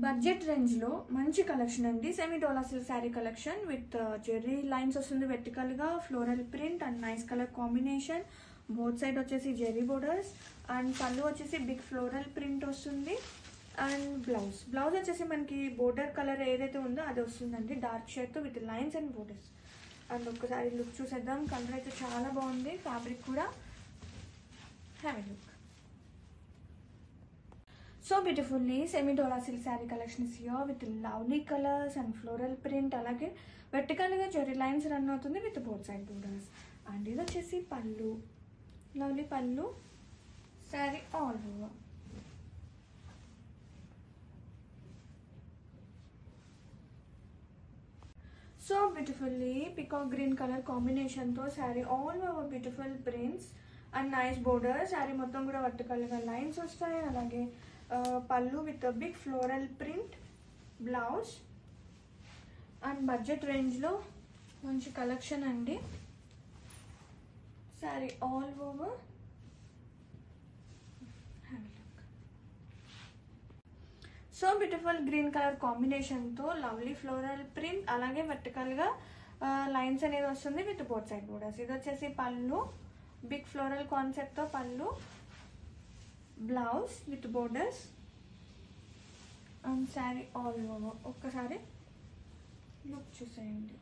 Budget రేంజ్లో మంచి collection అండి. Semi dola silk sari collection with zari lines వస్తుంది వెర్టికల్గా, floral print and nice colour combination. Both side వచ్చేసి జెర్రీ బోర్డర్స్ అండ్ పళ్ళు వచ్చేసి బిగ్ ఫ్లోరల్ ప్రింట్ వస్తుంది. అండ్ బ్లౌజ్ వచ్చేసి మనకి బోర్డర్ కలర్ ఏదైతే ఉందో అది వస్తుందండి, డార్క్ షేడ్తో with lines and borders. And ఒక్కసారి లుక్ చూసేద్దాం. కలర్ అయితే చాలా బాగుంది, ఫ్యాబ్రిక్ కూడా have a look. So beautifully semi dola silk saree collection is here with lovely colors and floral print. అలాగే vertical గా జెర్రీ లైన్స్ రన్ అవుతుంది with both side borders. And ఇది వచ్చేసి pallu, lovely pallu, sari all over. So beautifully peacock green colour కాంబినేషన్తో sari all over beautiful prints and nice border. Sari మొత్తం కూడా వర్టికల్గా lines వస్తాయి. అలాగే pallu with big floral print, blouse. And budget రేంజ్లో మంచి కలెక్షన్ అండి. Sari all over so beautiful green colour కాంబినేషన్తో లవ్లీ ఫ్లోరల్ ప్రింట్, అలాగే వర్టికల్గా లైన్స్ అనేది వస్తుంది విత్ బోత్ సైడ్ బోర్డర్స్. ఇది వచ్చేసి పళ్ళు, బిగ్ ఫ్లోరల్ కాన్సెప్ట్తో పళ్ళు, blouse with borders and sari all over. ఒక్కసారి లుక్ చూసేయండి.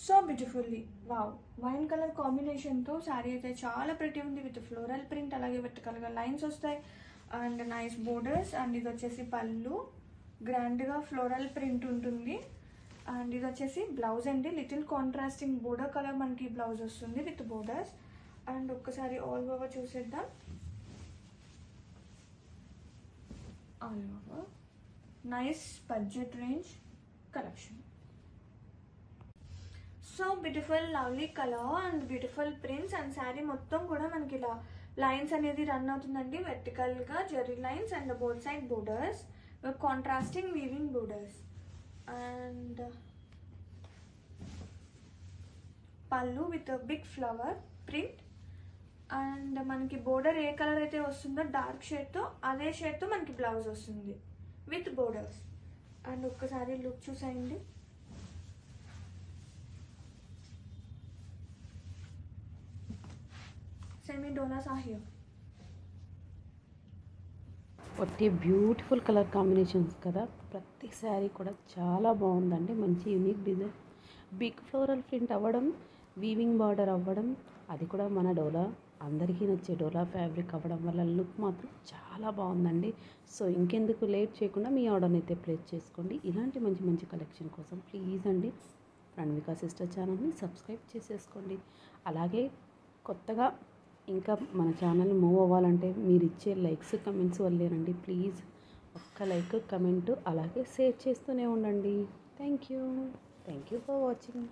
So beautifully wow, wine colour కాంబినేషన్తో శారీ అయితే చాలా ప్రిటీ ఉంది విత్ ఫ్లోరల్ ప్రింట్, అలాగే వెర్టికల్గా లైన్స్ వస్తాయి అండ్ నైస్ బోర్డర్స్. అండ్ ఇది వచ్చేసి పళ్ళు, గ్రాండ్గా ఫ్లోరల్ ప్రింట్ ఉంటుంది. అండ్ ఇది వచ్చేసి బ్లౌజ్ అండి, లిటిల్ కాంట్రాస్టింగ్ బోర్డర్ కలర్ మనకి బ్లౌజ్ వస్తుంది విత్ బోర్డర్స్. అండ్ ఒక్కసారి ఆల్ ఓవర్ చూసేద్దాం. All over nice budget range collection. So beautiful lovely colour and beautiful prints and sari మొత్తం కూడా మనకి ఇలా లైన్స్ అనేది రన్ అవుతుందండి, వెర్టికల్గా zari lines and both side borders, contrasting weaving borders. And pallu with big flower print. And మనకి border ఏ colour అయితే వస్తుందో డార్క్ షేడ్తో అదే షేడ్తో మనకి బ్లౌజ్ వస్తుంది విత్ బోర్డర్స్. అండ్ ఒక్కసారి లుక్ చూసేయండి. సెమీ డోలా సాహియో. ఒట్టి బ్యూటిఫుల్ కలర్ కాంబినేషన్స్ కదా. ప్రతి శారీ కూడా చాలా బాగుందండి, మంచి unique design, big floral print అవ్వడం, వీవింగ్ బార్డర్ అవ్వడం, అది కూడా మన డోలా అందరికీ నచ్చే డోలా ఫ్యాబ్రిక్ అవ్వడం వల్ల లుక్ మాత్రం చాలా బాగుందండి. సో ఇంకెందుకు లేట్ చేయకుండా మీ ఆర్డర్ని అయితే ప్లేస్ చేసుకోండి. ఇలాంటి మంచి మంచి కలెక్షన్ కోసం ప్లీజ్ అండి రణవిక సిస్టర్ ఛానల్ని సబ్స్క్రైబ్ చేసేసుకోండి. అలాగే కొత్తగా ఇంకా మన ఛానల్ మూవ్ అవ్వాలంటే మీరు ఇచ్చే లైక్స్ కమెంట్స్ వల్లేనండి. ప్లీజ్ ఒక్క లైక్, కమెంట్ అలాగే షేర్ చేస్తూనే ఉండండి. Thank you for watching.